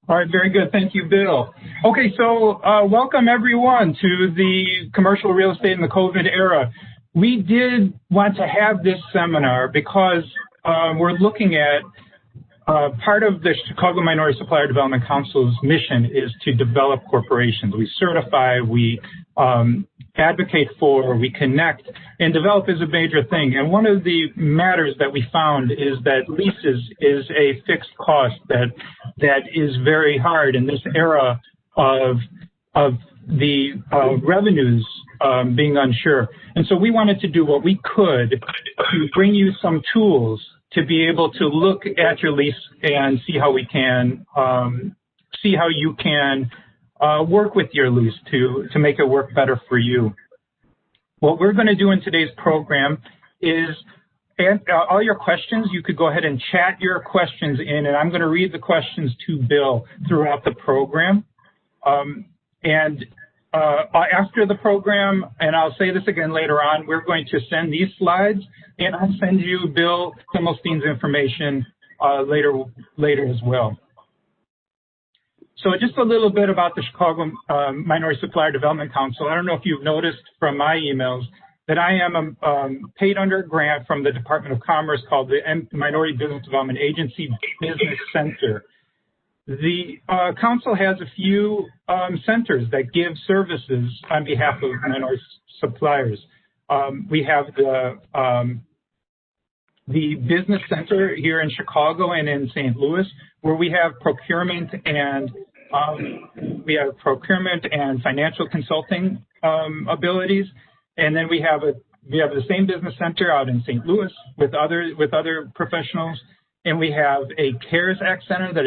All right, very good. Thank you, Bill. Okay, so welcome everyone to the commercial real estate in the COVID era. We did want to have this seminar because we're looking at part of the Chicago Minority Supplier Development Council's mission is to develop corporations. We certify, we advocate for, we connect, and develop is a major thing. And one of the matters that we found is that leases is a fixed cost that is very hard in this era of the revenues being unsure. And so we wanted to do what we could to bring you some tools to be able to look at your lease and see how we can, see how you can work with your lease to make it work better for you. What we're going to do in today's program is all your questions, you could go ahead and chat your questions in, and I'm going to read the questions to Bill throughout the program. After the program, and I'll say this again later on, we're going to send these slides, and I'll send you Bill Himmelstein's information later as well. So just a little bit about the Chicago Minority Supplier Development Council. I don't know if you've noticed from my emails that I am paid under a grant from the Department of Commerce called the Minority Business Development Agency Business Center. The council has a few centers that give services on behalf of minority suppliers. We have the Business Center here in Chicago and in St. Louis, where we have procurement and financial consulting abilities, and then we have the same Business Center out in St. Louis with other professionals. And we have a CARES Act Center that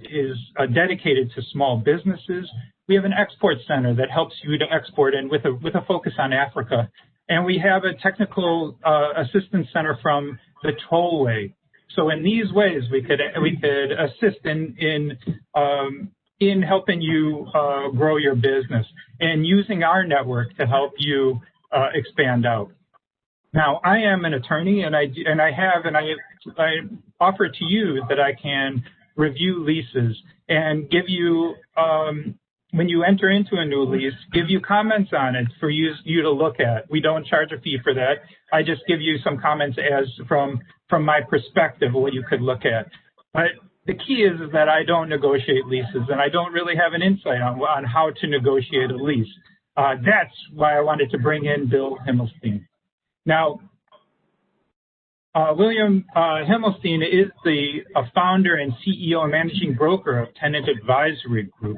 is dedicated to small businesses. We have an export center that helps you to export and with a focus on Africa. And we have a technical assistance center from the tollway. So in these ways, we could assist in helping you grow your business and using our network to help you expand out. Now, I am an attorney, and I offer to you that I can review leases and give you, when you enter into a new lease, give you comments on it for you to look at. We don't charge a fee for that. I just give you some comments as from my perspective, what you could look at. But the key is that I don't negotiate leases, and I don't really have an insight on how to negotiate a lease. That's why I wanted to bring in Bill Himmelstein. Now, William Himmelstein is the founder and CEO and managing broker of Tenant Advisory Group.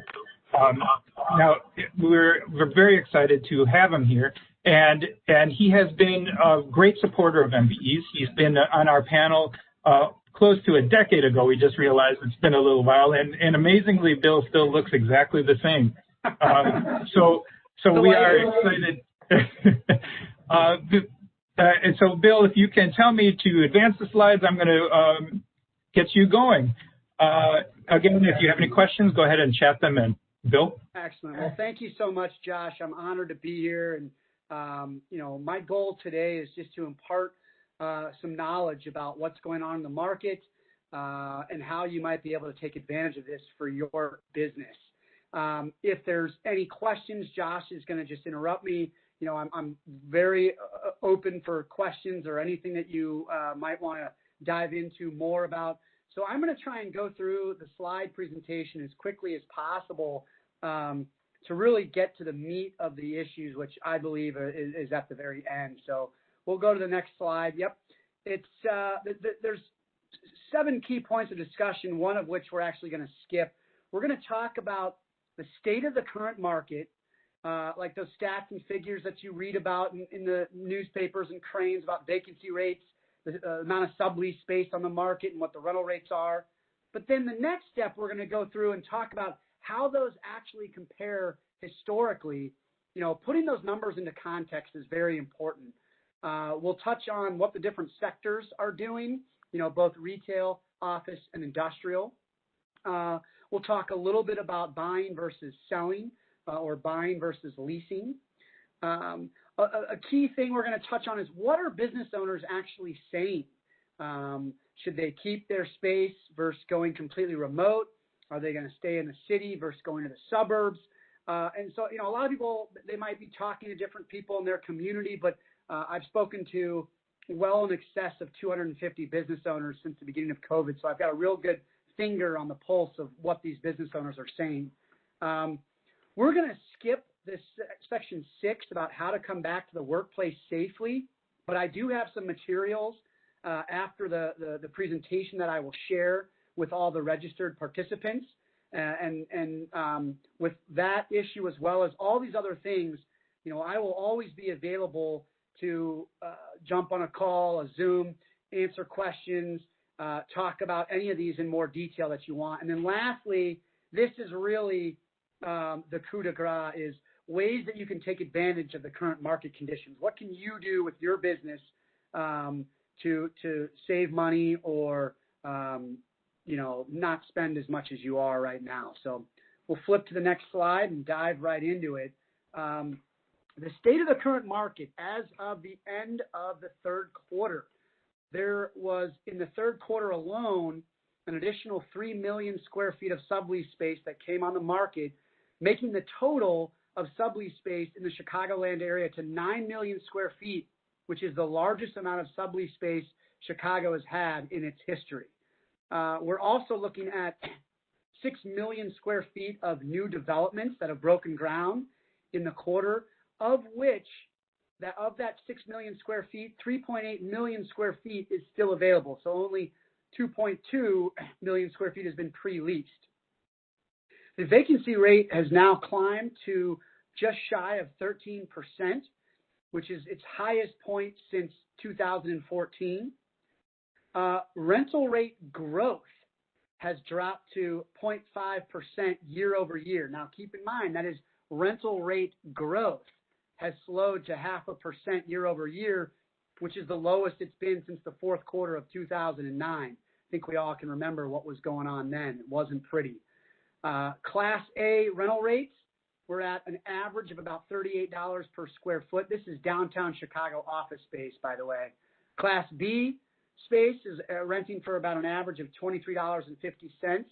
Now, we're very excited to have him here, and he has been a great supporter of MBEs. He's been on our panel close to a decade ago. We just realized it's been a little while, and amazingly, Bill still looks exactly the same. So we are excited. And so, Bill, if you can tell me to advance the slides, I'm going to get you going. Again, if you have any questions, go ahead and chat them in. Bill? Excellent. Well, thank you so much, Josh. I'm honored to be here. And, my goal today is just to impart some knowledge about what's going on in the market and how you might be able to take advantage of this for your business. If there's any questions, Josh is going to just interrupt me. I'm very open for questions or anything that you might want to dive into more about. So I'm going to try and go through the slide presentation as quickly as possible to really get to the meat of the issues, which I believe is at the very end. So we'll go to the next slide. Yep. It's there's 7 key points of discussion, one of which we're actually going to skip. We're going to talk about the state of the current market, like those stats and figures that you read about in the newspapers and cranes about vacancy rates, the amount of sublease space on the market and what the rental rates are. But then the next step, we're going to go through and talk about how those actually compare historically. Putting those numbers into context is very important. We'll touch on what the different sectors are doing, both retail, office, and industrial. We'll talk a little bit about buying versus selling or buying versus leasing. A key thing we're going to touch on is what are business owners actually saying? Should they keep their space versus going completely remote? Are they going to stay in the city versus going to the suburbs? And so, a lot of people, they might be talking to different people in their community, but I've spoken to well in excess of 250 business owners since the beginning of COVID. So I've got a real good finger on the pulse of what these business owners are saying. We're going to skip this section 6 about how to come back to the workplace safely, but I do have some materials after the presentation that I will share with all the registered participants. And with that issue, as well as all these other things, I will always be available to jump on a call, a Zoom, answer questions, talk about any of these in more detail that you want. And then lastly, this is really the coup de grace, is ways that you can take advantage of the current market conditions. What can you do with your business to save money or not spend as much as you are right now? So we'll flip to the next slide and dive right into it. The state of the current market as of the end of the third quarter, there was, in the third quarter alone, an additional 3 million square feet of sublease space that came on the market, making the total of sublease space in the Chicagoland area to 9 million square feet, which is the largest amount of sublease space Chicago has had in its history. We're also looking at 6 million square feet of new developments that have broken ground in the quarter, of which, of that 6 million square feet, 3.8 million square feet is still available. So only 2.2 million square feet has been pre-leased. The vacancy rate has now climbed to just shy of 13%, which is its highest point since 2014. Rental rate growth has dropped to 0.5% year over year. Now, keep in mind, that is rental rate growth has slowed to 0.5% year over year, which is the lowest it's been since the fourth quarter of 2009. I think we all can remember what was going on then. It wasn't pretty. Class A rental rates, we're at an average of about $38 per square foot. This is downtown Chicago office space, by the way. Class B space is renting for about an average of $23.50,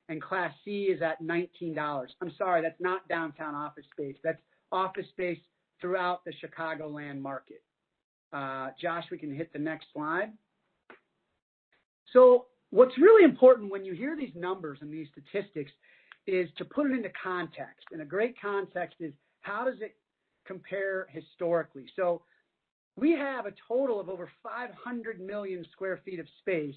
and Class C is at $19. I'm sorry, that's not downtown office space. That's office space throughout the Chicagoland market. Josh, we can hit the next slide. So what's really important when you hear these numbers and these statistics is to put it into context. And a great context is, how does it compare historically? So we have a total of over 500 million square feet of space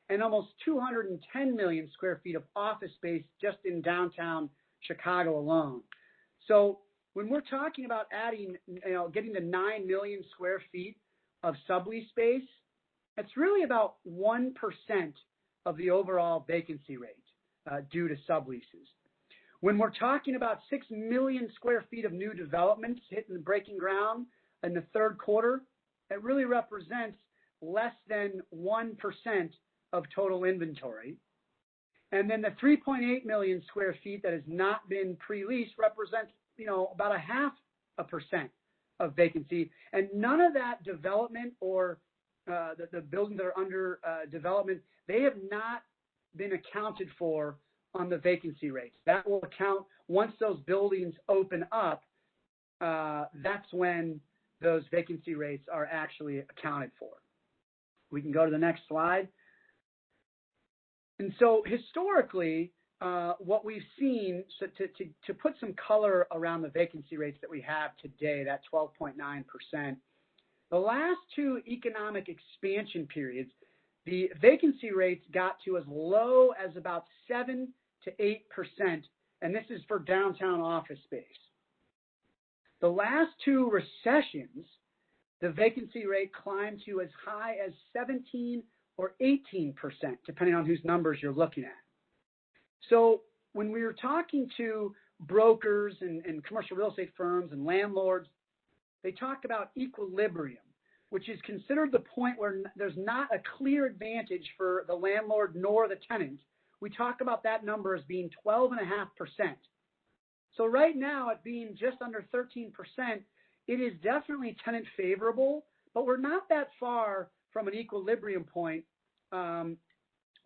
and almost 210 million square feet of office space just in downtown Chicago alone. So when we're talking about adding, getting to 9 million square feet of sublease space, it's really about 1% of the overall vacancy rate due to subleases. When we're talking about 6 million square feet of new developments hitting the breaking ground in the third quarter, it really represents less than 1% of total inventory. And then the 3.8 million square feet that has not been pre-leased represents, about 0.5% of vacancy. And none of that development or the buildings that are under development, they have not been accounted for on the vacancy rates. That will account once those buildings open up. That's when those vacancy rates are actually accounted for. We can go to the next slide. And so historically, what we've seen, so to put some color around the vacancy rates that we have today, that 12.9%, the last two economic expansion periods, the vacancy rates got to as low as about 7 to 8%, and this is for downtown office space. The last two recessions, the vacancy rate climbed to as high as 17 or 18%, depending on whose numbers you're looking at. So when we were talking to brokers and commercial real estate firms and landlords, they talked about equilibrium, which is considered the point where there's not a clear advantage for the landlord nor the tenant. We talk about that number as being 12.5%. So right now, it being just under 13%, it is definitely tenant favorable, but we're not that far from an equilibrium point.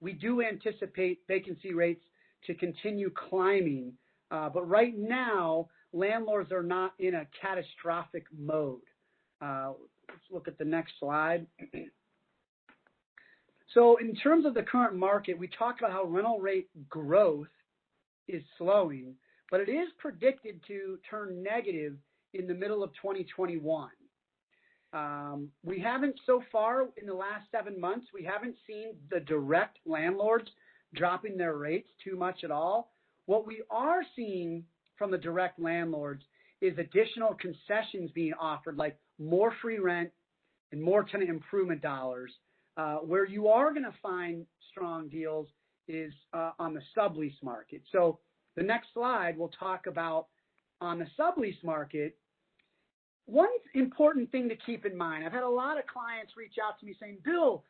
We do anticipate vacancy rates to continue climbing. But right now, landlords are not in a catastrophic mode. Let's look at the next slide. So in terms of the current market, we talked about how rental rate growth is slowing, but it is predicted to turn negative in the middle of 2021. We haven't so far in the last 7 months, we haven't seen the direct landlords dropping their rates too much at all. What we are seeing from the direct landlords is additional concessions being offered, like more free rent and more tenant improvement dollars. Where you are going to find strong deals is on the sublease market. So the next slide, we'll talk about on the sublease market. One important thing to keep in mind, I've had a lot of clients reach out to me saying, Bill,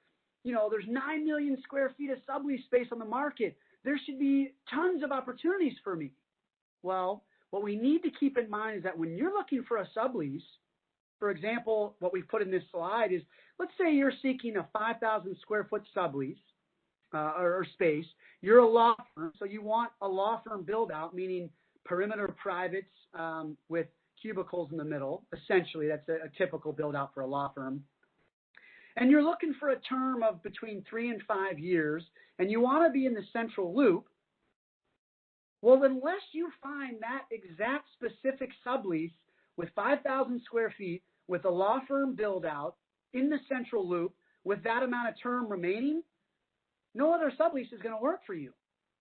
there's 9 million square feet of sublease space on the market. There should be tons of opportunities for me. Well, what we need to keep in mind is that when you're looking for a sublease, for example, what we've put in this slide is, let's say you're seeking a 5,000 square foot sublease or space. You're a law firm, so you want a law firm build out, meaning perimeter privates with cubicles in the middle. Essentially, that's a typical build out for a law firm. And you're looking for a term of between 3 and 5 years, and you want to be in the central loop. Well, unless you find that exact specific sublease with 5,000 square feet with a law firm build out in the central loop with that amount of term remaining, no other sublease is going to work for you.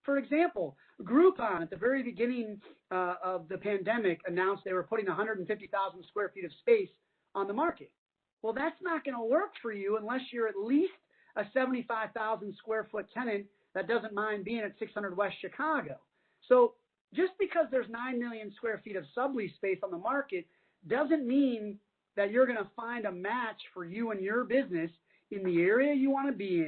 For example, Groupon at the very beginning of the pandemic announced they were putting 150,000 square feet of space on the market. Well, that's not going to work for you unless you're at least a 75,000 square foot tenant that doesn't mind being at 600 West Chicago. So just because there's 9 million square feet of sublease space on the market doesn't mean that you're going to find a match for you and your business in the area you want to be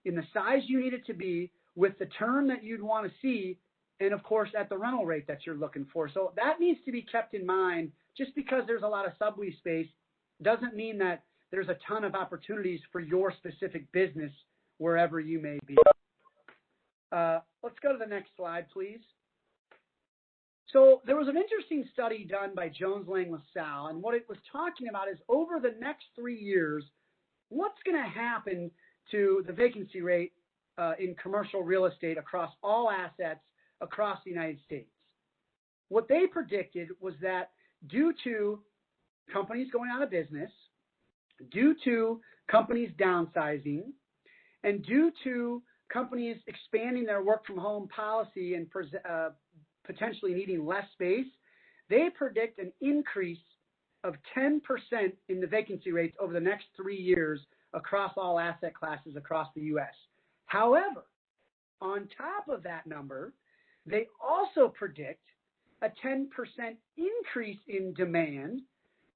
in the size you need it to be, with the term that you'd want to see, and of course at the rental rate that you're looking for. So that needs to be kept in mind. Just because there's a lot of sublease space doesn't mean that there's a ton of opportunities for your specific business wherever you may be. Let's go to the next slide, please. So there was an interesting study done by Jones Lang LaSalle, and what it was talking about is over the next 3 years, what's going to happen to the vacancy rate in commercial real estate across all assets across the United States. What they predicted was that due to companies going out of business, due to companies downsizing, and due to companies expanding their work from home policy and potentially needing less space, they predict an increase of 10% in the vacancy rates over the next 3 years across all asset classes across the U.S. However, on top of that number, they also predict a 10% increase in demand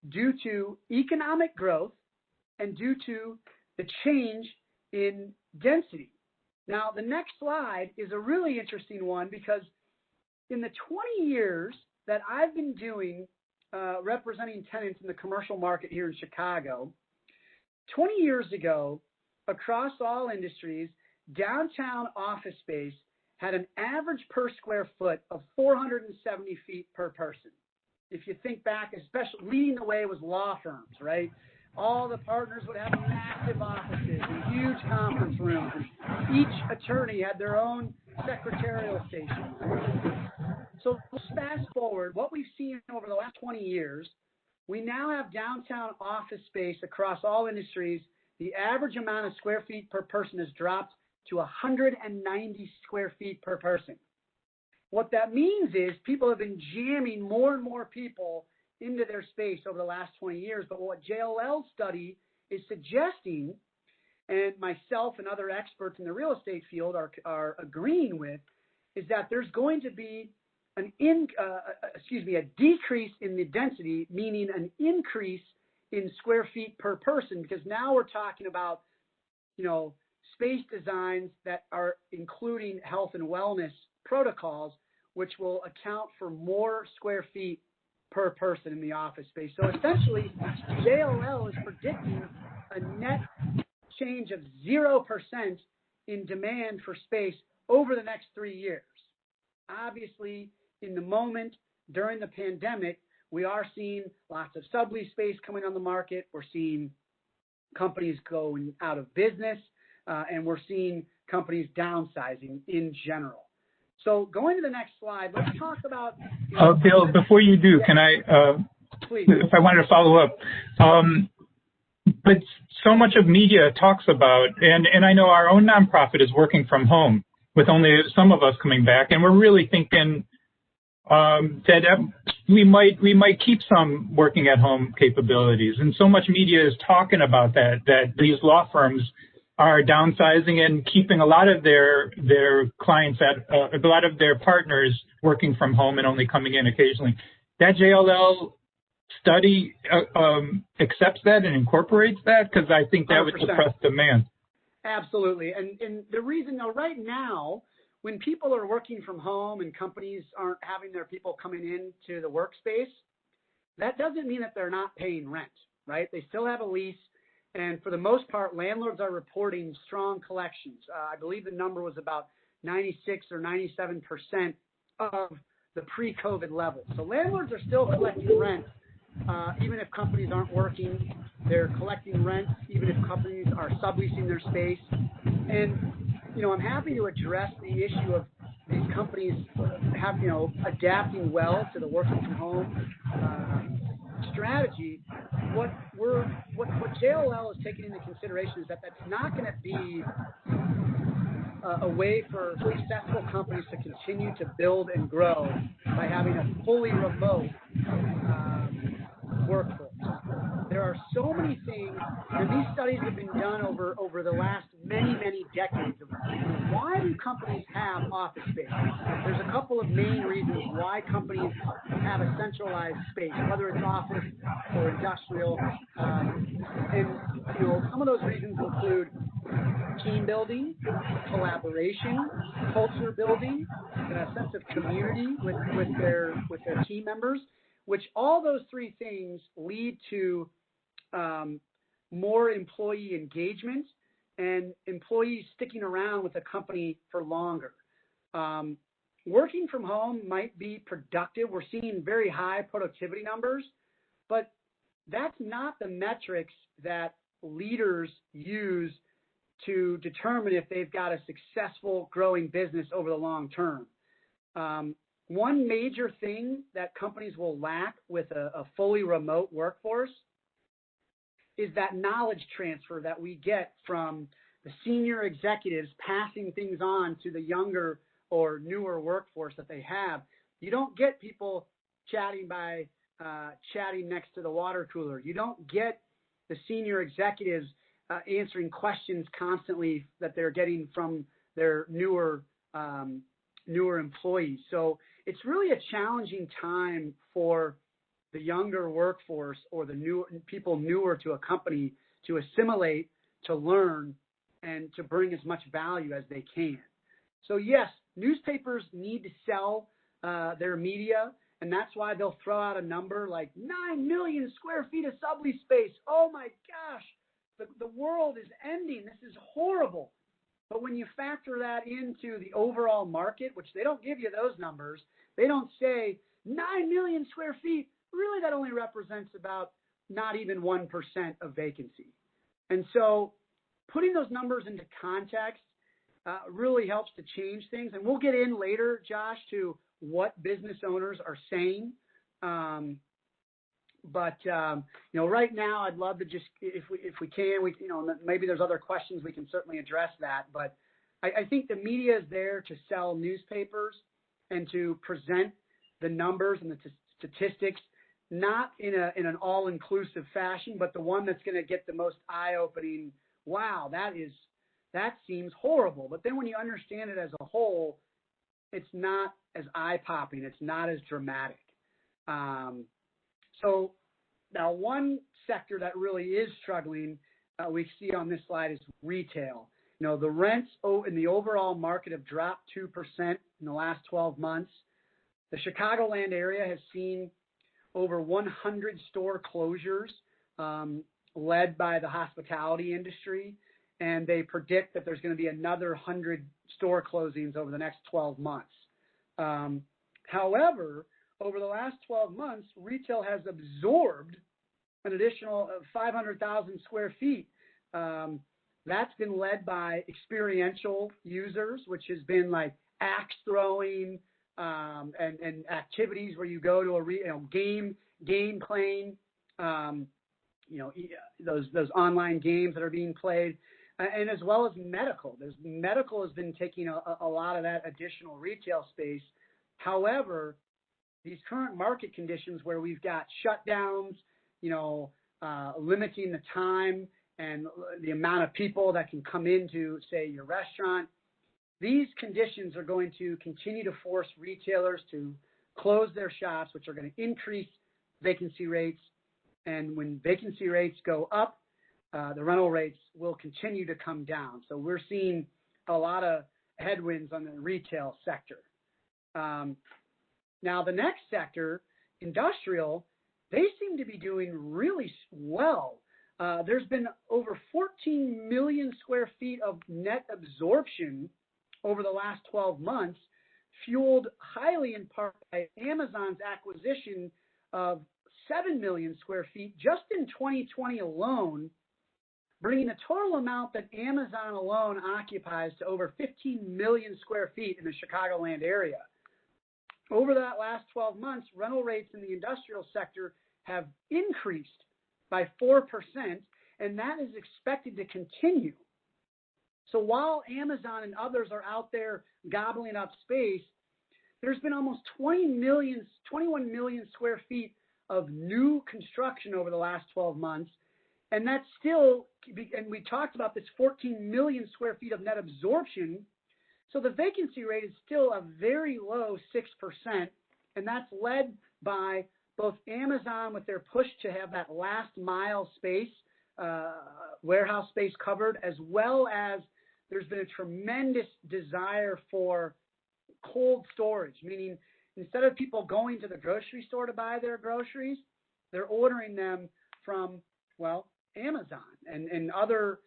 due to economic growth and due to the change in density. Now, the next slide is a really interesting one because in the 20 years that I've been doing representing tenants in the commercial market here in Chicago, 20 years ago, across all industries, downtown office space had an average per square foot of 470 feet per person. If you think back, especially leading the way was law firms, right? All the partners would have massive offices and huge conference rooms. And each attorney had their own secretarial station. So let's fast forward. What we've seen over the last 20 years, we now have downtown office space across all industries. The average amount of square feet per person has dropped to 190 square feet per person. What that means is people have been jamming more and more people into their space over the last 20 years. But what JLL's study is suggesting, and myself and other experts in the real estate field are agreeing with, is that there's going to be a decrease in the density, meaning an increase in square feet per person, because now we're talking about, space designs that are including health and wellness protocols, which will account for more square feet per person in the office space. So essentially, JLL is predicting a net change of 0% in demand for space over the next 3 years. obviously, in the moment during the pandemic, we are seeing lots of sublease space coming on the market. We're seeing companies going out of business, and we're seeing companies downsizing in general. So going to the next slide, let's talk about. Bill, before you do, can I, please, if I wanted to follow up, but so much of media talks about, and I know our own nonprofit is working from home with only some of us coming back, and we're really thinking that we might keep some working at home capabilities. And so much media is talking about that these law firms are downsizing and keeping a lot of their clients a lot of their partners working from home and only coming in occasionally. That JLL study accepts that and incorporates that, because I think that 100%. Would suppress demand. Absolutely. And the reason, though, right now, when people are working from home and companies aren't having their people coming into the workspace, that doesn't mean that they're not paying rent, right? They still have a lease. And for the most part, landlords are reporting strong collections. I believe the number was about 96 or 97% of the pre-COVID level. So landlords are still collecting rent, even if companies aren't working. They're collecting rent, even if companies are subleasing their space. And, I'm happy to address the issue of these companies adapting well to the working from home strategy. What JLL is taking into consideration is that that's not going to be a way for successful companies to continue to build and grow by having a fully remote workforce. There are so many things, and these studies have been done over the last many decades of why do companies have office space. There's a couple of main reasons why companies have a centralized space, whether it's office or industrial. And some of those reasons include team building, collaboration, culture building, and a sense of community with their team members, which all those three things lead to more employee engagement and employees sticking around with a company for longer. Working from home might be productive. We're seeing very high productivity numbers, but that's not the metrics that leaders use to determine if they've got a successful growing business over the long term. One major thing that companies will lack with a fully remote workforce is that knowledge transfer that we get from the senior executives passing things on to the younger or newer workforce that they have. You don't get people chatting next to the water cooler. You don't get the senior executives answering questions constantly that they're getting from their newer employees. So it's really a challenging time for the younger workforce or the new people newer to a company to assimilate, to learn, and to bring as much value as they can. So yes, newspapers need to sell their media, and that's why they'll throw out a number like 9 million square feet of sublease space. Oh my gosh, the world is ending. This is horrible. But when you factor that into the overall market, which they don't give you those numbers, they don't say 9 million square feet. Really, that only represents about not even 1% of vacancy. And so putting those numbers into context really helps to change things. And we'll get in later, Josh, to what business owners are saying. But right now, I'd love to just, if we can, maybe there's other questions, we can certainly address that. But I think the media is there to sell newspapers and to present the numbers and the statistics, not in an all-inclusive fashion, but the one that's going to get the most eye-opening. Wow, that seems horrible. But then when you understand it as a whole, it's not as eye-popping. It's not as dramatic. So now one sector that really is struggling, we see on this slide, is retail. The rents in the overall market have dropped 2% in the last 12 months. The Chicagoland area has seen over 100 store closures led by the hospitality industry, and they predict that there's going to be another 100 store closings over the next 12 months. However, over the last 12 months, retail has absorbed an additional 500,000 square feet. That's been led by experiential users, which has been like axe throwing and activities where you go to a game playing, those online games that are being played, and as well as medical. Medical has been taking a lot of that additional retail space. However, these current market conditions where we've got shutdowns, limiting the time and the amount of people that can come into, say, your restaurant, these conditions are going to continue to force retailers to close their shops, which are going to increase vacancy rates. And when vacancy rates go up, the rental rates will continue to come down. So we're seeing a lot of headwinds on the retail sector. Now, the next sector, industrial, they seem to be doing really well. There's been over 14 million square feet of net absorption over the last 12 months, fueled highly in part by Amazon's acquisition of 7 million square feet just in 2020 alone, bringing the total amount that Amazon alone occupies to over 15 million square feet in the Chicagoland area. Over that last 12 months, rental rates in the industrial sector have increased by 4%, and that is expected to continue. So while Amazon and others are out there gobbling up space, there's been almost 21 million square feet of new construction over the last 12 months. And that's still, and we talked about this 14 million square feet of net absorption. So the vacancy rate is still a very low 6%. And that's led by both Amazon with their push to have that last mile space, warehouse space covered, as well as there's been a tremendous desire for cold storage, meaning instead of people going to the grocery store to buy their groceries, they're ordering them from, Amazon and other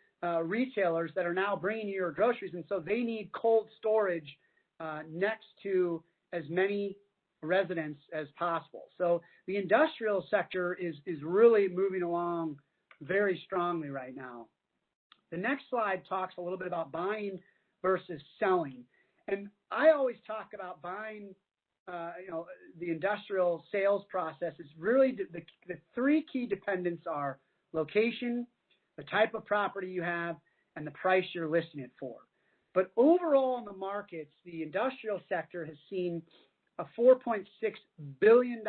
retailers that are now bringing you your groceries. And so they need cold storage next to as many residents as possible. So the industrial sector is really moving along very strongly right now. The next slide talks a little bit about buying versus selling. And I always talk about buying, the industrial sales process is really the three key dependents are location, the type of property you have, and the price you're listing it for. But overall in the markets, the industrial sector has seen a $4.6 billion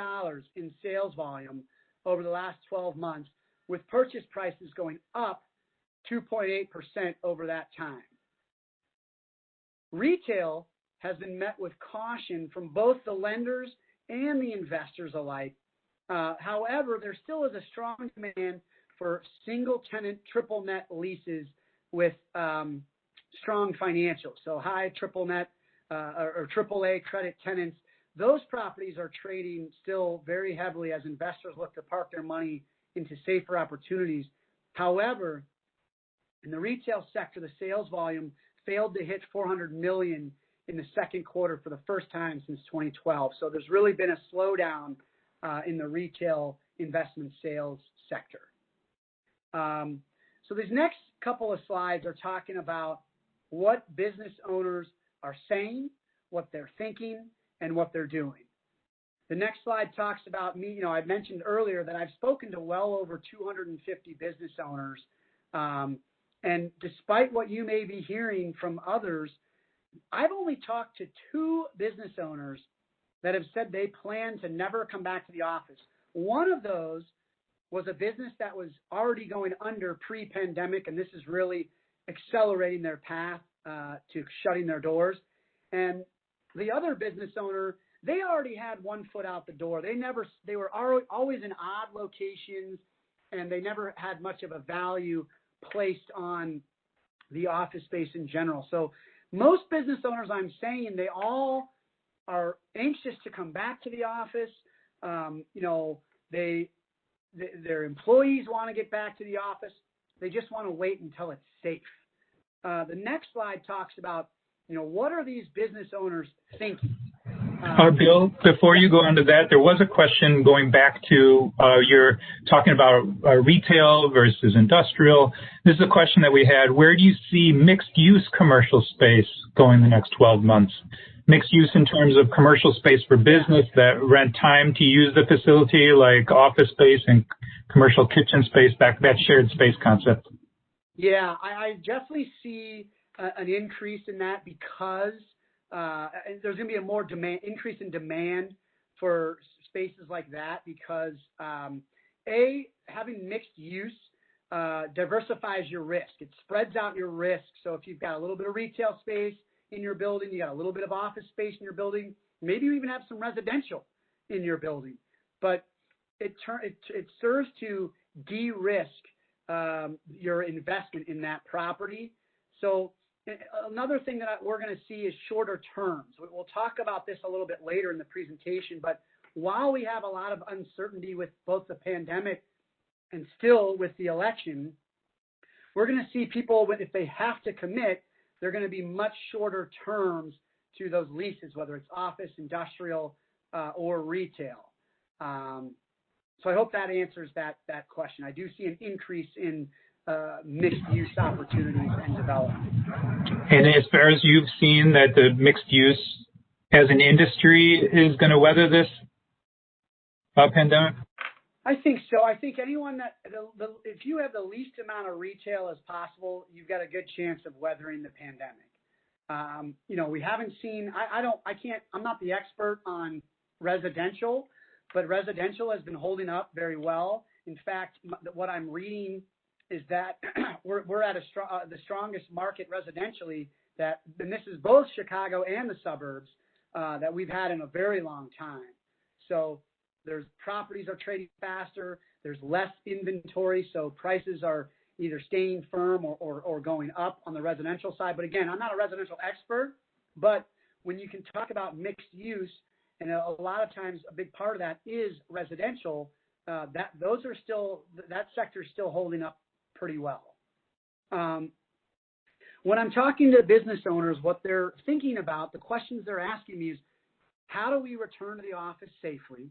in sales volume over the last 12 months, with purchase prices going up 2.8% over that time. Retail has been met with caution from both the lenders and the investors alike. However, there still is a strong demand for single tenant triple net leases with strong financials. So high triple net or triple A credit tenants, those properties are trading still very heavily as investors look to park their money into safer opportunities. However, in the retail sector, the sales volume failed to hit 400 million in the second quarter for the first time since 2012. So there's really been a slowdown in the retail investment sales sector. So these next couple of slides are talking about what business owners are saying, what they're thinking, and what they're doing. The next slide talks about me. I mentioned earlier that I've spoken to well over 250 business owners. And despite what you may be hearing from others, I've only talked to 2 business owners that have said they plan to never come back to the office. One of those was a business that was already going under pre-pandemic, and this is really accelerating their path to shutting their doors. And the other business owner, they already had one foot out the door. They were always in odd locations, and they never had much of a value placed on the office space in general. So most business owners, I'm saying, they all are anxious to come back to the office. Their employees want to get back to the office. They just want to wait until it's safe. The next slide talks about, what are these business owners thinking? Bill, before you go into that, there was a question going back to you're talking about retail versus industrial. This is a question that we had. Where do you see mixed-use commercial space going the next 12 months? Mixed use in terms of commercial space for business that rent time to use the facility, like office space and commercial kitchen space, that shared space concept. Yeah, I definitely see an increase in that because there's going to be a more increase in demand for spaces like that because having mixed use diversifies your risk. It spreads out your risk. So if you've got a little bit of retail space in your building, you got a little bit of office space in your building, maybe you even have some residential in your building, but it serves to de-risk your investment in that property. So another thing that we're going to see is shorter terms. We'll talk about this a little bit later in the presentation, but while we have a lot of uncertainty with both the pandemic and still with the election, we're going to see people, if they have to commit, they're going to be much shorter terms to those leases, whether it's office, industrial, or retail. So I hope that answers that question. I do see an increase in mixed-use opportunities and development. And as far as you've seen that the mixed use as an industry is going to weather this pandemic? I think so. I think anyone if you have the least amount of retail as possible, you've got a good chance of weathering the pandemic. We haven't seen, I'm not the expert on residential, but residential has been holding up very well. In fact, what I'm reading is that we're at the strongest market residentially and this is both Chicago and the suburbs, that we've had in a very long time. So there's properties are trading faster. There's less inventory, so prices are either staying firm or going up on the residential side. But again, I'm not a residential expert, but when you can talk about mixed use, and a lot of times a big part of that is residential, that sector is still holding up pretty well. When I'm talking to business owners, what they're thinking about, the questions they're asking me is, how do we return to the office safely?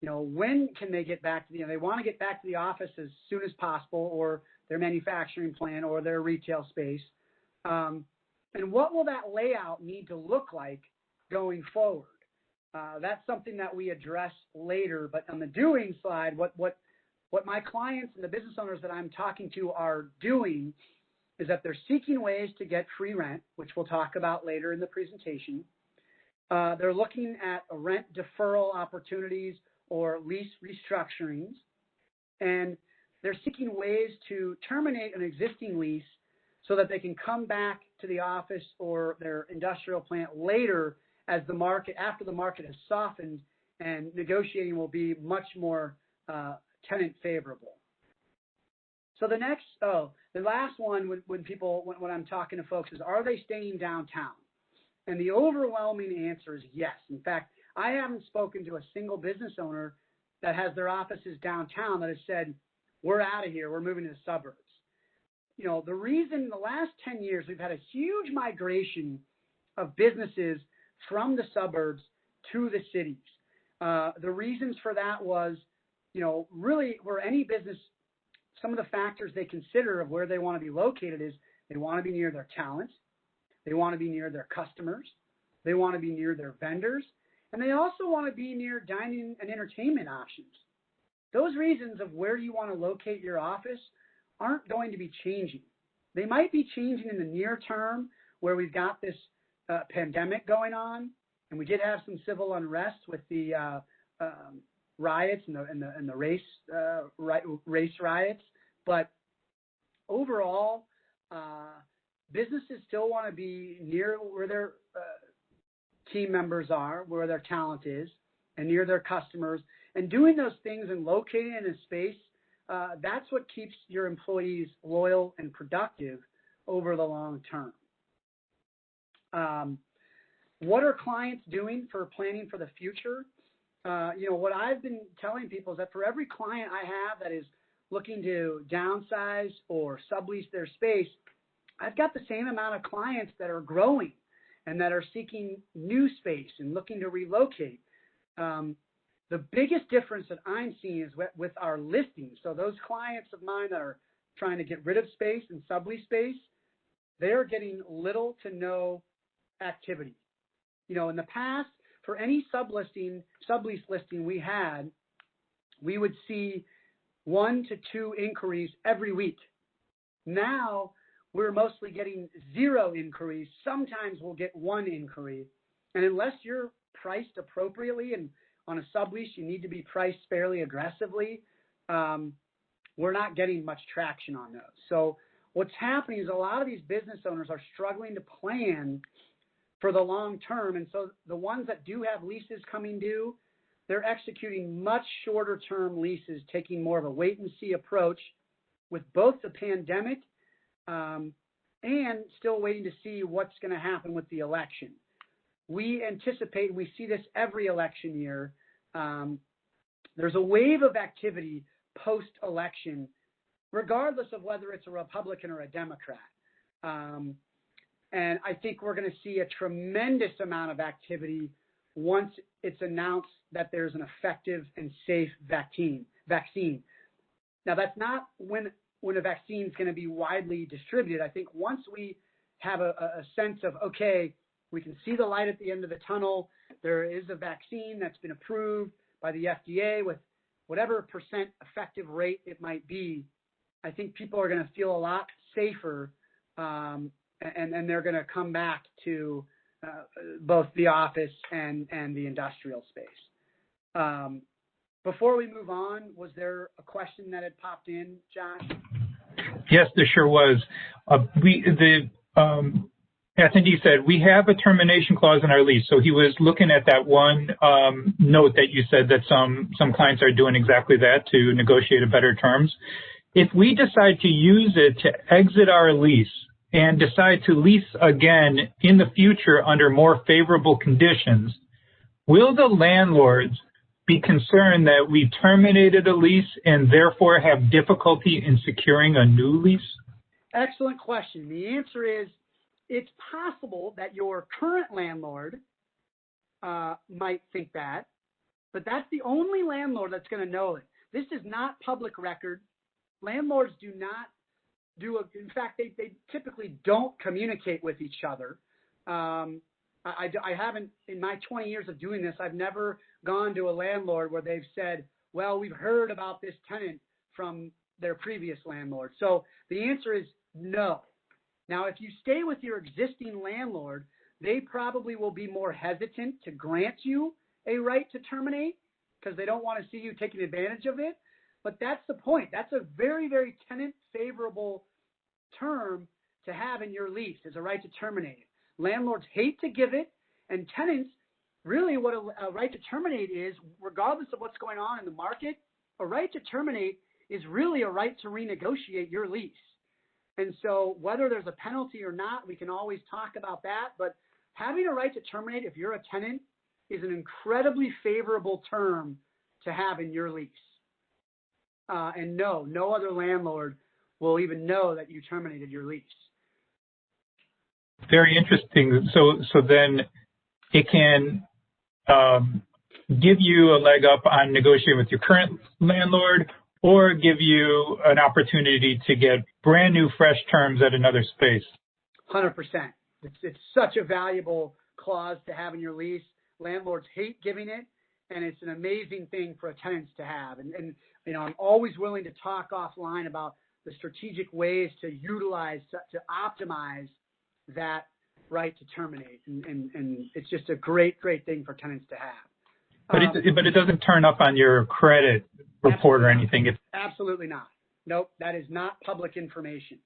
When can they get back to they want to get back to the office as soon as possible, or their manufacturing plant or their retail space. And what will that layout need to look like going forward? That's something that we address later. But on the doing side, what my clients and the business owners that I'm talking to are doing is that they're seeking ways to get free rent, which we'll talk about later in the presentation. They're looking at rent deferral opportunities or lease restructurings, and they're seeking ways to terminate an existing lease so that they can come back to the office or their industrial plant later after the market has softened, and negotiating will be much more tenant favorable. So the last one when I'm talking to folks is, are they staying downtown? And the overwhelming answer is yes. In fact, I haven't spoken to a single business owner that has their offices downtown that has said, we're out of here, we're moving to the suburbs. The reason in the last 10 years we've had a huge migration of businesses from the suburbs to the cities. The reasons for that was, really where any business, some of the factors they consider of where they want to be located is they want to be near their talent, they want to be near their customers, they want to be near their vendors, and they also want to be near dining and entertainment options. Those reasons of where you want to locate your office aren't going to be changing. They might be changing in the near term where we've got this pandemic going on, and we did have some civil unrest with the riots and the race riots. But overall, businesses still want to be near where their team members are, where their talent is, and near their customers. And doing those things and locating in a space, that's what keeps your employees loyal and productive over the long term. What are clients doing for planning for the future? What I've been telling people is that for every client I have that is looking to downsize or sublease their space, I've got the same amount of clients that are growing and that are seeking new space and looking to relocate. The biggest difference that I'm seeing is with our listings. So those clients of mine that are trying to get rid of space and sublease space, they're getting little to no activity. In the past, for any sublease listing we had, we would see 1 to 2 inquiries every week. Now, we're mostly getting 0 inquiries. Sometimes we'll get 1 inquiry. And unless you're priced appropriately, and on a sublease, you need to be priced fairly aggressively, we're not getting much traction on those. So what's happening is a lot of these business owners are struggling to plan for the long term. And so the ones that do have leases coming due, they're executing much shorter term leases, taking more of a wait and see approach with both the pandemic and still waiting to see what's going to happen with the election. We anticipate, we see this every election year, there's a wave of activity post-election, regardless of whether it's a Republican or a Democrat. And I think we're going to see a tremendous amount of activity once it's announced that there's an effective and safe vaccine. Now, that's not when a vaccine is going to be widely distributed. I think once we have a sense of, okay, we can see the light at the end of the tunnel, there is a vaccine that's been approved by the FDA with whatever percent effective rate it might be, I think people are going to feel a lot safer, and they're going to come back to both the office and the industrial space. Before we move on, was there a question that had popped in, Josh? Yes, there sure was. Attendee said, we have a termination clause in our lease. So he was looking at that one note that you said that some clients are doing exactly that to negotiate a better terms. If we decide to use it to exit our lease and decide to lease again in the future under more favorable conditions, will the landlords be concerned that we terminated a lease and therefore have difficulty in securing a new lease? Excellent question. The answer is, it's possible that your current landlord might think that, but that's the only landlord that's going to know it. This is not public record. Landlords do not in fact, they typically don't communicate with each other. I haven't, in my 20 years of doing this, I've never gone to a landlord where they've said, well, we've heard about this tenant from their previous landlord. So the answer is no. Now, if you stay with your existing landlord, they probably will be more hesitant to grant you a right to terminate because they don't want to see you taking advantage of it. But that's the point. That's a very, very tenant-favorable term to have in your lease, is a right to terminate it. Landlords hate to give it, and tenants, really what a right to terminate is, regardless of what's going on in the market, a right to terminate is really a right to renegotiate your lease. And so whether there's a penalty or not, we can always talk about that. But having a right to terminate if you're a tenant is an incredibly favorable term to have in your lease. And no other landlord will even know that you terminated your lease. Very interesting. So then it can give you a leg up on negotiating with your current landlord, or give you an opportunity to get brand new, fresh terms at another space. 100%. It's such a valuable clause to have in your lease. Landlords hate giving it, and it's an amazing thing for tenants to have. And you know, I'm always willing to talk offline about the strategic ways to utilize, to optimize that right to terminate. And it's just a great thing for tenants to have. But it doesn't turn up on your credit report or anything. Absolutely not. Nope, that is not public information.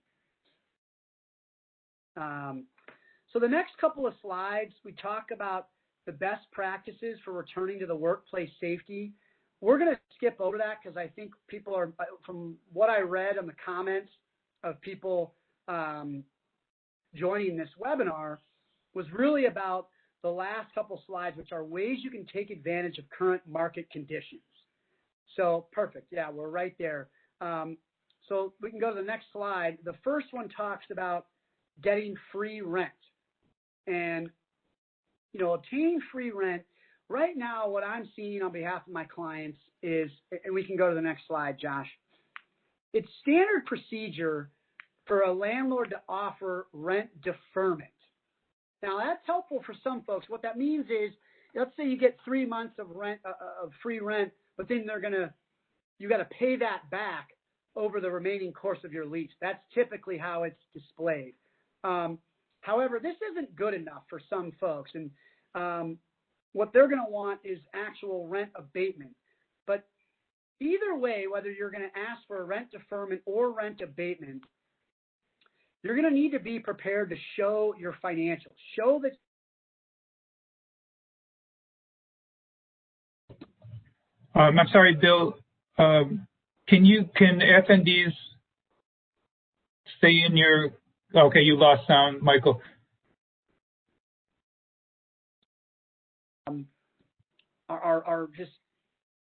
So the next couple of slides, we talk about the best practices for returning to the workplace safety. We're going to skip over that because I think people are, from what I read on the comments of people joining this webinar, was really about the last couple slides, which are ways you can take advantage of current market conditions. So perfect. Yeah, we're right there. So we can go to the next slide. The first one talks about getting free rent. And obtaining free rent. Right now, what I'm seeing on behalf of my clients is, and we can go to the next slide, Josh. It's standard procedure for a landlord to offer rent deferment. Now, that's helpful for some folks. What that means is, let's say you get 3 months of rent, of free rent, but then you got to pay that back over the remaining course of your lease. That's typically how it's displayed. However, this isn't good enough for some folks, and what they're going to want is actual rent abatement. But either way, whether you're going to ask for a rent deferment or rent abatement, you're going to need to be prepared to show your financials. Show that. I'm sorry, Bill. Can attendees stay in your? Okay, you lost sound, Michael. Are just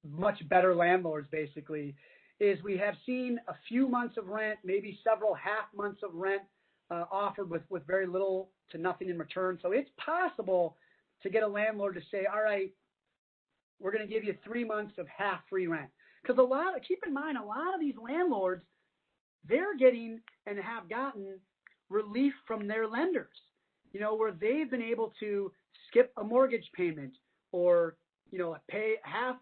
much better landlords, basically, is we have seen a few months of rent, maybe several half months of rent offered with very little to nothing in return. So it's possible to get a landlord to say, all right, we're going to give you 3 months of half free rent. Because keep in mind, a lot of these landlords, they're getting and have gotten relief from their lenders, where they've been able to skip a mortgage payment or, pay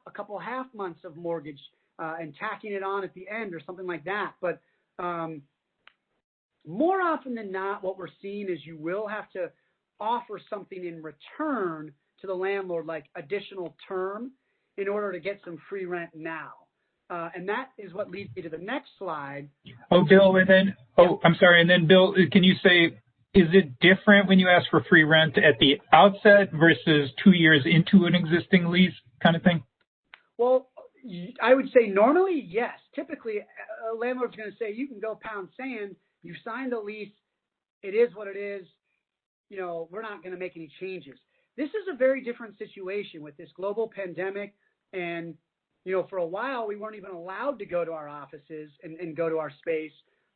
a couple half months of mortgage and tacking it on at the end or something like that. But more often than not, what we're seeing is you will have to offer something in return to the landlord, like additional term, in order to get some free rent now. And that is what leads me to the next slide. Oh, Bill, and then, I'm sorry. And then, Bill, can you say, is it different when you ask for free rent at the outset versus 2 years into an existing lease kind of thing? Well, I would say normally, yes. Typically, a landlord's going to say, you can go pound sand. You signed the lease. It is what it is. We're not going to make any changes. This is a very different situation with this global pandemic. And, for a while, we weren't even allowed to go to our offices and go to our space.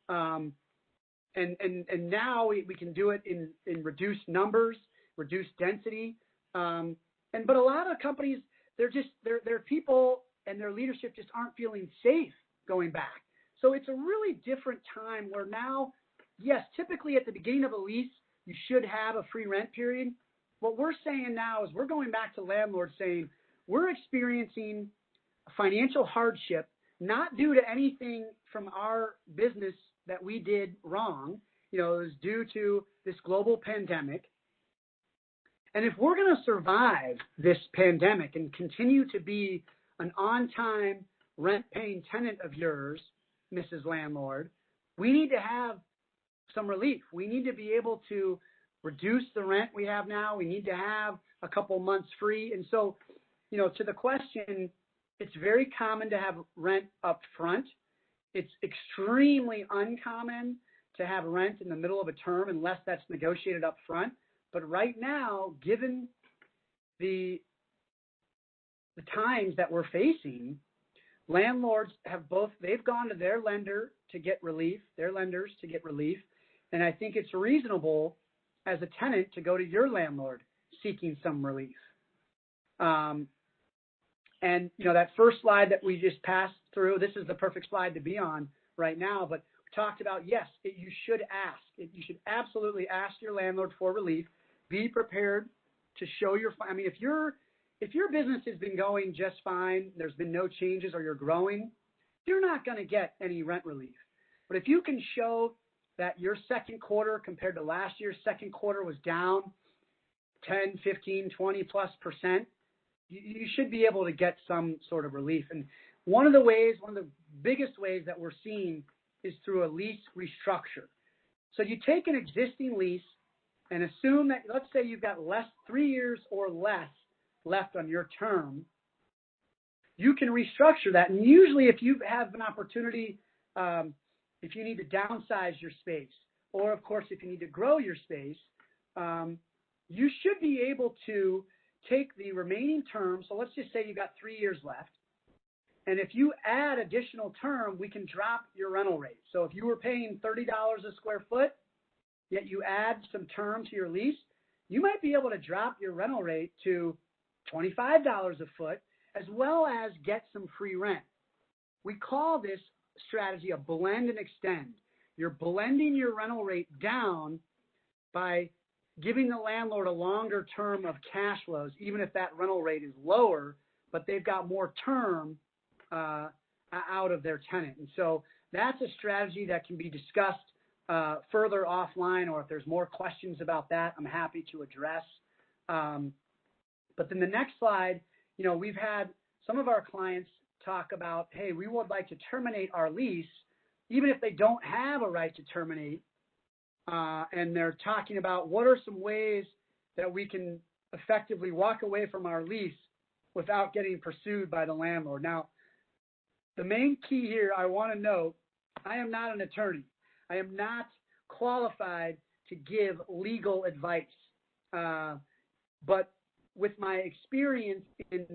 And now we can do it in reduced numbers, reduced density. But a lot of companies, their people and their leadership just aren't feeling safe going back. So it's a really different time where now, yes, typically at the beginning of a lease, you should have a free rent period. What we're saying now is we're going back to landlords saying we're experiencing financial hardship, not due to anything from our business that we did wrong. It was due to this global pandemic. And if we're going to survive this pandemic and continue to be an on-time rent-paying tenant of yours, Mrs. Landlord, we need to have some relief. We need to be able to reduce the rent we have now. We need to have a couple months free. And so, to the question, it's very common to have rent up front. It's extremely uncommon to have rent in the middle of a term unless that's negotiated up front. But right now, given the times that we're facing, landlords they've gone to their lenders to get relief. And I think it's reasonable as a tenant to go to your landlord seeking some relief. And, that first slide that we just passed through, this is the perfect slide to be on right now. But we talked about, yes, you should ask. You should absolutely ask your landlord for relief. Be prepared to show if your business has been going just fine, there's been no changes, or you're growing, you're not going to get any rent relief. But if you can show that your second quarter compared to last year's second quarter was down 10, 15, 20 plus %, you should be able to get some sort of relief. And one of the biggest ways that we're seeing is through a lease restructure. So you take an existing lease and assume that, let's say you've got 3 years or less left on your term. You can restructure that. And usually if you have an opportunity, if you need to downsize your space, or of course, if you need to grow your space, you should be able to take the remaining term. So let's just say you've got 3 years left. And if you add additional term, we can drop your rental rate. So if you were paying $30 a square foot, yet you add some term to your lease, you might be able to drop your rental rate to $25 a foot, as well as get some free rent. We call this strategy a blend and extend. You're blending your rental rate down by giving the landlord a longer term of cash flows, even if that rental rate is lower, but they've got more term out of their tenant. And so that's a strategy that can be discussed further offline, or if there's more questions about that, I'm happy to address. But then the next slide, we've had some of our clients talk about, hey, we would like to terminate our lease, even if they don't have a right to terminate. And they're talking about what are some ways that we can effectively walk away from our lease without getting pursued by the landlord. Now, the main key here, I want to note, I am not an attorney. I am not qualified to give legal advice. But with my experience in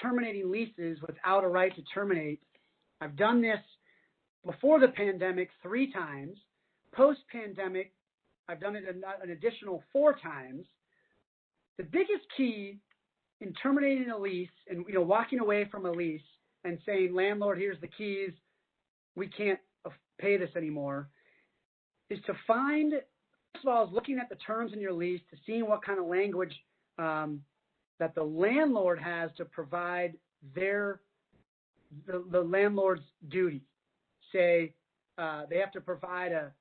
terminating leases without a right to terminate, I've done this before the pandemic 3 times. Post-pandemic, I've done it an additional 4 times. The biggest key in terminating a lease and walking away from a lease and saying, landlord, here's the keys, we can't pay this anymore, is to find, first of all, is looking at the terms in your lease to seeing what kind of language that the landlord has to provide the landlord's duty. Say they have to provide a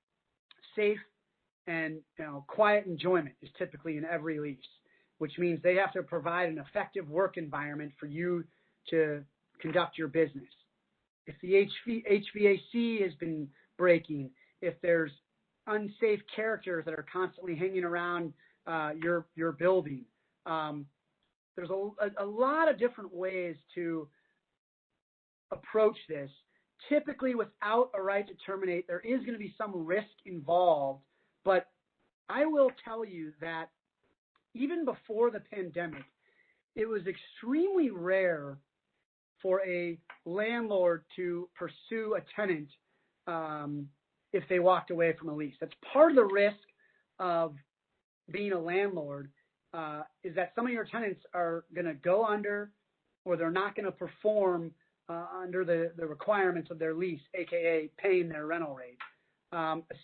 safe and quiet enjoyment is typically in every lease, which means they have to provide an effective work environment for you to conduct your business. If the HVAC has been breaking, if there's unsafe characters that are constantly hanging around your building, there's a lot of different ways to approach this. Typically, without a right to terminate, there is going to be some risk involved, but I will tell you that even before the pandemic, it was extremely rare for a landlord to pursue a tenant if they walked away from a lease. That's part of the risk of being a landlord, is that some of your tenants are going to go under, or they're not going to perform under the requirements of their lease, aka paying their rental rate.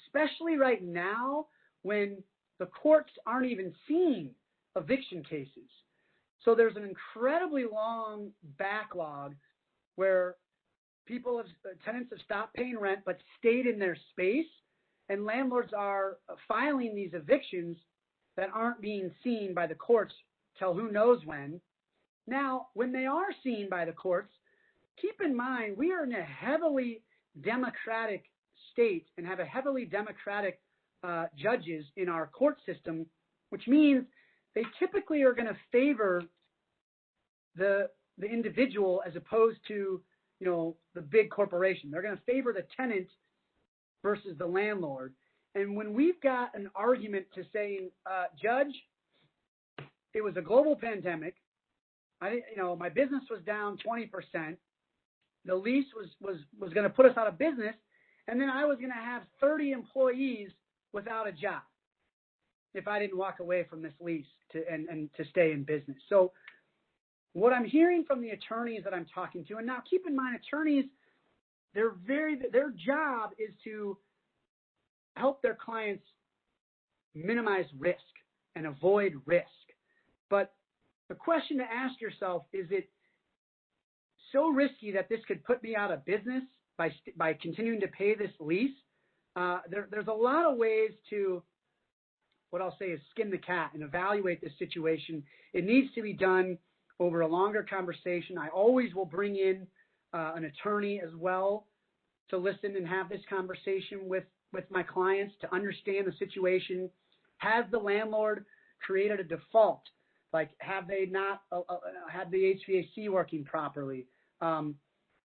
Especially right now when the courts aren't even seeing eviction cases. So there's an incredibly long backlog where tenants have stopped paying rent but stayed in their space, and landlords are filing these evictions that aren't being seen by the courts till who knows when. Now, when they are seen by the courts, keep in mind we are in a heavily democratic state and have a heavily democratic judges in our court system, which means they typically are going to favor the individual as opposed to the big corporation. They're going to favor the tenant versus the landlord. And when we've got an argument to saying, Judge, it was a global pandemic. My business was down 20%. The lease was going to put us out of business, and then I was going to have 30 employees without a job if I didn't walk away from this lease to stay in business. So what I'm hearing from the attorneys that I'm talking to, and now keep in mind, attorneys, their job is to help their clients minimize risk and avoid risk. But the question to ask yourself, is it so risky that this could put me out of business by continuing to pay this lease? There's a lot of ways to, what I'll say is skin the cat and evaluate this situation. It needs to be done over a longer conversation. I always will bring in an attorney as well to listen and have this conversation with my clients to understand the situation. Has the landlord created a default? Like, have they not had the HVAC working properly?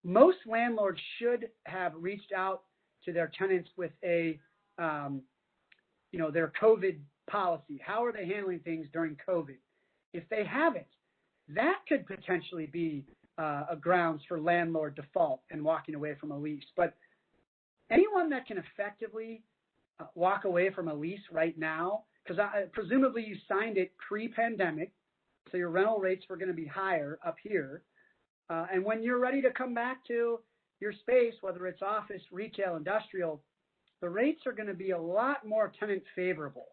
Most landlords should have reached out to their tenants with their COVID policy. How are they handling things during COVID? If they haven't, that could potentially be a grounds for landlord default and walking away from a lease. But anyone that can effectively walk away from a lease right now because presumably you signed it pre-pandemic, so your rental rates were going to be higher up here. And when you're ready to come back to your space, whether it's office, retail, industrial, the rates are going to be a lot more tenant favorable.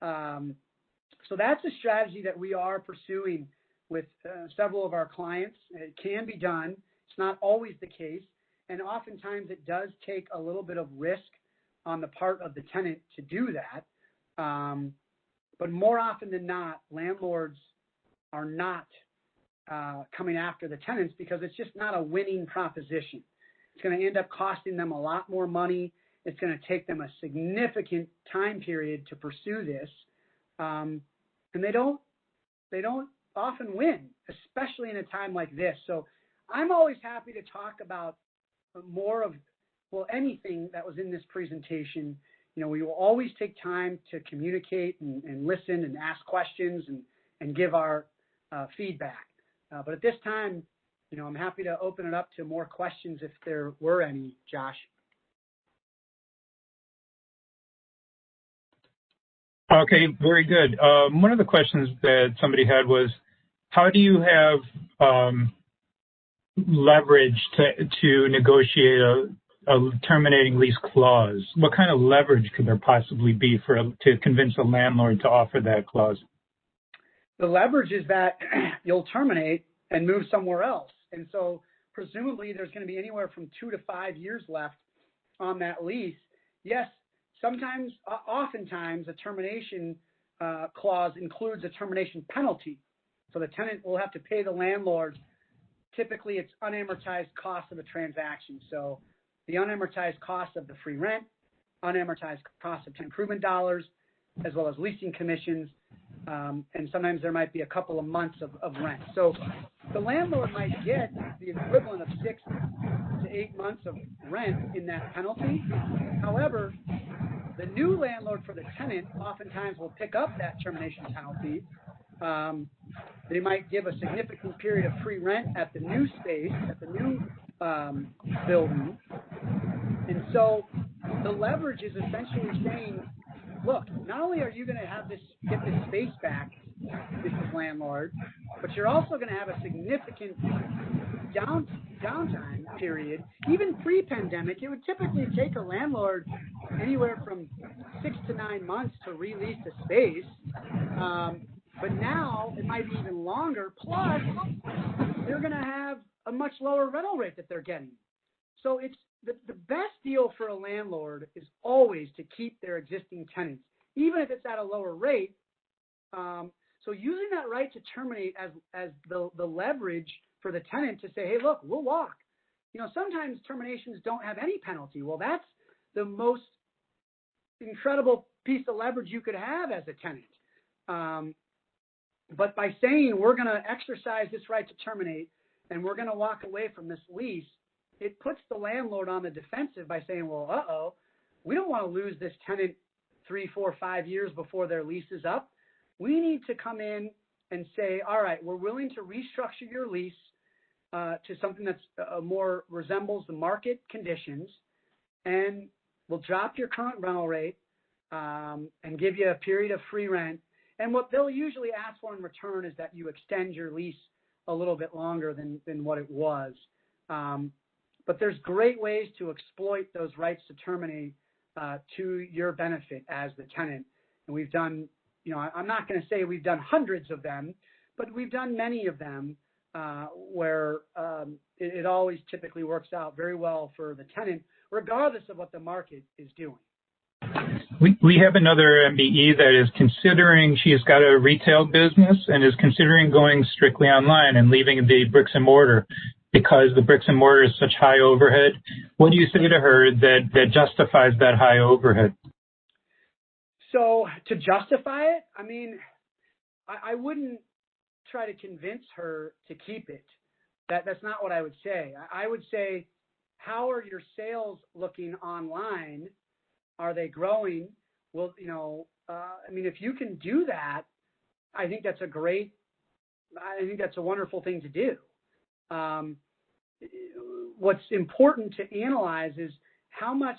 So that's a strategy that we are pursuing with several of our clients. It can be done. It's not always the case. And oftentimes it does take a little bit of risk on the part of the tenant to do that. But more often than not, landlords are not coming after the tenants because it's just not a winning proposition. It's going to end up costing them a lot more money. It's going to take them a significant time period to pursue this. And they don't often win, especially in a time like this. So I'm always happy to talk about more of, well, anything that was in this presentation. You know, we will always take time to communicate and listen and ask questions and give our feedback. But at this time, you know, I'm happy to open it up to more questions if there were any, Josh. Okay, very good. One of the questions that somebody had was, how do you have leverage to negotiate a terminating lease clause? What kind of leverage could there possibly be to convince a landlord to offer that clause? The leverage is that you'll terminate and move somewhere else. And so presumably there's going to be anywhere from 2 to 5 years left on that lease. Yes, sometimes, oftentimes, a termination clause includes a termination penalty. So the tenant will have to pay the landlord. Typically, it's unamortized cost of the transaction. So the unamortized cost of the free rent, unamortized cost of tenant improvement dollars, as well as leasing commissions, and sometimes there might be a couple of months of rent. So the landlord might get the equivalent of 6 to 8 months of rent in that penalty. However, the new landlord for the tenant oftentimes will pick up that termination penalty. They might give a significant period of free rent at the new space, at the new building. And so the leverage is essentially saying, look, not only are you going to get this space back, Mrs. Landlord, but you're also going to have a significant downtime period. Even pre-pandemic, it would typically take a landlord anywhere from 6 to 9 months to release a space. But now it might be even longer. Plus, they're going to have a much lower rental rate that they're getting. So it's the best deal for a landlord is always to keep their existing tenants, even if it's at a lower rate. So using that right to terminate as the leverage for the tenant to say, hey, look, we'll walk. You know, sometimes terminations don't have any penalty. Well, that's the most incredible piece of leverage you could have as a tenant. But by saying we're going to exercise this right to terminate and we're going to walk away from this lease, it puts the landlord on the defensive by saying, well, we don't want to lose this tenant 3, 4, 5 years before their lease is up. We need to come in and say, all right, we're willing to restructure your lease to something that's more resembles the market conditions, and we'll drop your current rental rate and give you a period of free rent. And what they'll usually ask for in return is that you extend your lease a little bit longer than what it was. But there's great ways to exploit those rights to terminate to your benefit as the tenant. And we've done, you know, I'm not going to say we've done hundreds of them, but we've done many of them where it always typically works out very well for the tenant, regardless of what the market is doing. We have another MBE that is considering, she's got a retail business and is considering going strictly online and leaving the bricks and mortar because the bricks and mortar is such high overhead. What do you say to her that justifies that high overhead? So to justify it, I mean, I wouldn't try to convince her to keep it. That's not what I would say. I would say, how are your sales looking online? Are they growing? Well, you know, I mean, if you can do that, I think that's a wonderful thing to do. What's important to analyze is how much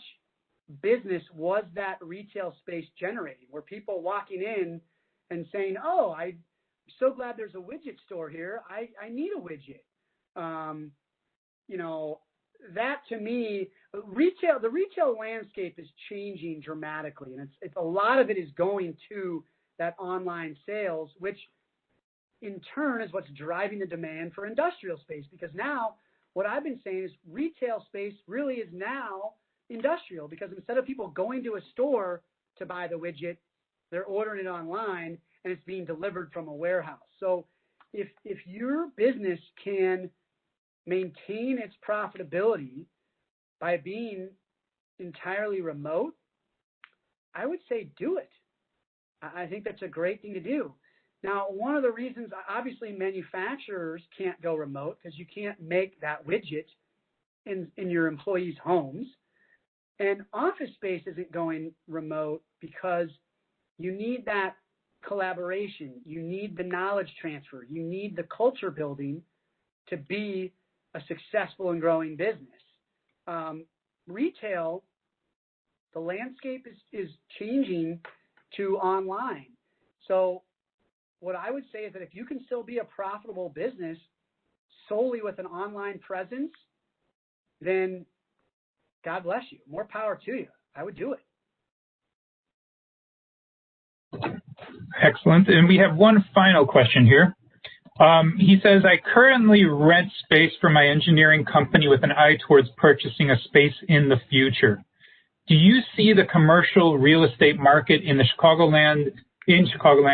business was that retail space generating? Were people walking in and saying, oh, I'm so glad there's a widget store here. I need a widget. That to me, the retail landscape is changing dramatically, and it's a lot of it is going to that online sales, which in turn is what's driving the demand for industrial space. Because now what I've been saying is retail space really is now industrial, because instead of people going to a store to buy the widget, they're ordering it online and it's being delivered from a warehouse. So if your business can maintain its profitability by being entirely remote, I would say do it. I think that's a great thing to do. Now, one of the reasons, obviously, manufacturers can't go remote because you can't make that widget in your employees' homes. And office space isn't going remote because you need that collaboration. You need the knowledge transfer. You need the culture building to be a successful and growing business. Retail, the landscape is changing to online. So what I would say is that if you can still be a profitable business solely with an online presence, then God bless you. More power to you. I would do it. Excellent. And we have one final question here. He says, I currently rent space for my engineering company with an eye towards purchasing a space in the future. Do you see the commercial real estate market in Chicagoland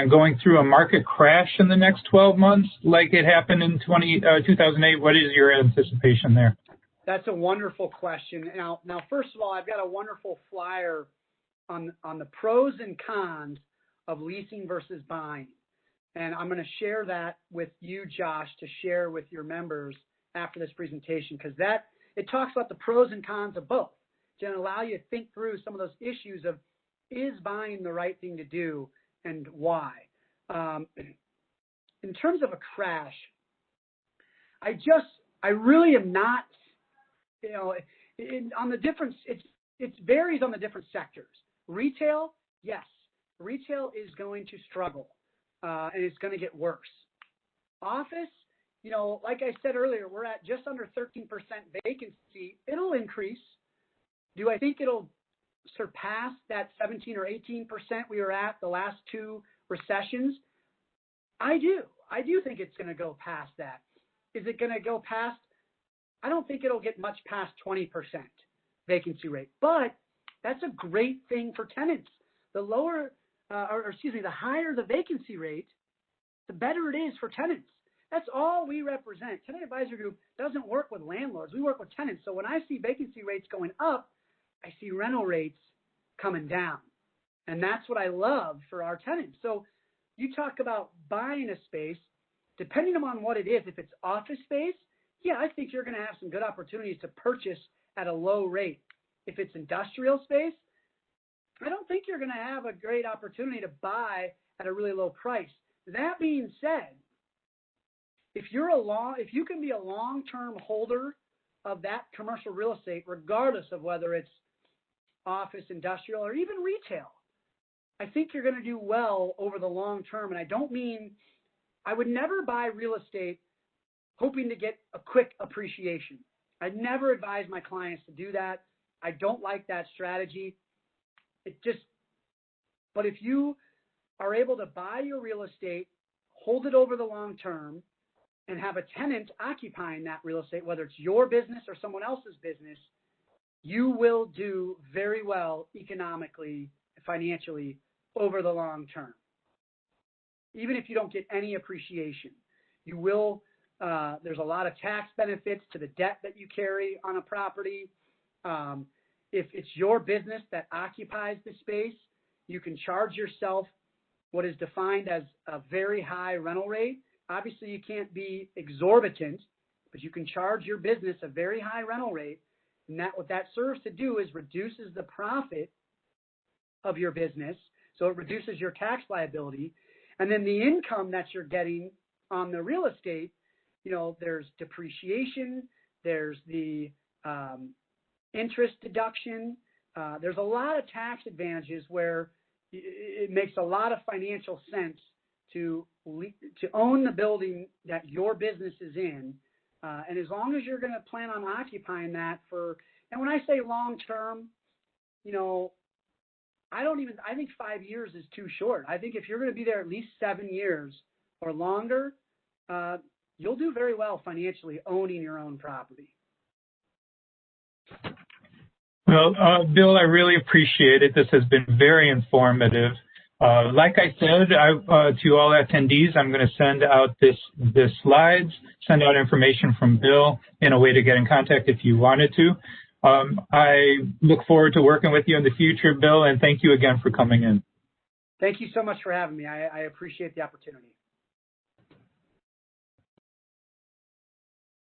going through a market crash in the next 12 months like it happened in 2008? What is your anticipation there? That's a wonderful question. Now, first of all, I've got a wonderful flyer on the pros and cons of leasing versus buying. And I'm going to share that with you, Josh, to share with your members after this presentation, because it talks about the pros and cons of both. It's going to allow you to think through some of those issues of, is buying the right thing to do and why? In terms of a crash, I really am not, on the difference, it varies on the different sectors. Retail, yes, retail is going to struggle, and it's going to get worse. Office, like I said earlier, we're at just under 13% vacancy. It'll increase. Do I think it'll surpass that 17 or 18% we were at the last two recessions? I do. I do think it's going to go past that. Is it going to go past? I don't think it'll get much past 20% vacancy rate, but that's a great thing for tenants. The higher the vacancy rate, the better it is for tenants. That's all we represent. Tenant Advisory Group doesn't work with landlords. We work with tenants. So when I see vacancy rates going up, I see rental rates coming down. And that's what I love for our tenants. So you talk about buying a space, depending on what it is. If it's office space, yeah, I think you're going to have some good opportunities to purchase at a low rate. If it's industrial space, I don't think you're going to have a great opportunity to buy at a really low price. That being said, if you can be a long-term holder of that commercial real estate, regardless of whether it's office, industrial, or even retail, I think you're going to do well over the long term. And I would never buy real estate hoping to get a quick appreciation. I'd never advise my clients to do that. I don't like that strategy. But if you are able to buy your real estate, hold it over the long term, and have a tenant occupying that real estate, whether it's your business or someone else's business, you will do very well economically, financially over the long term. Even if you don't get any appreciation, you will. There's a lot of tax benefits to the debt that you carry on a property. If it's your business that occupies the space, you can charge yourself what is defined as a very high rental rate. Obviously, you can't be exorbitant, but you can charge your business a very high rental rate. And what that serves to do is reduces the profit of your business. So it reduces your tax liability. And then the income that you're getting on the real estate, there's depreciation, there's the interest deduction, there's a lot of tax advantages where it makes a lot of financial sense to own the building that your business is in. And as long as you're going to plan on occupying that and when I say long term, I think 5 years is too short. I think if you're going to be there at least 7 years or longer, you'll do very well financially owning your own property. Well, Bill, I really appreciate it. This has been very informative. Like I said, to all attendees, I'm going to send out the slides, send out information from Bill in a way to get in contact if you wanted to. I look forward to working with you in the future, Bill, and thank you again for coming in. Thank you so much for having me. I appreciate the opportunity.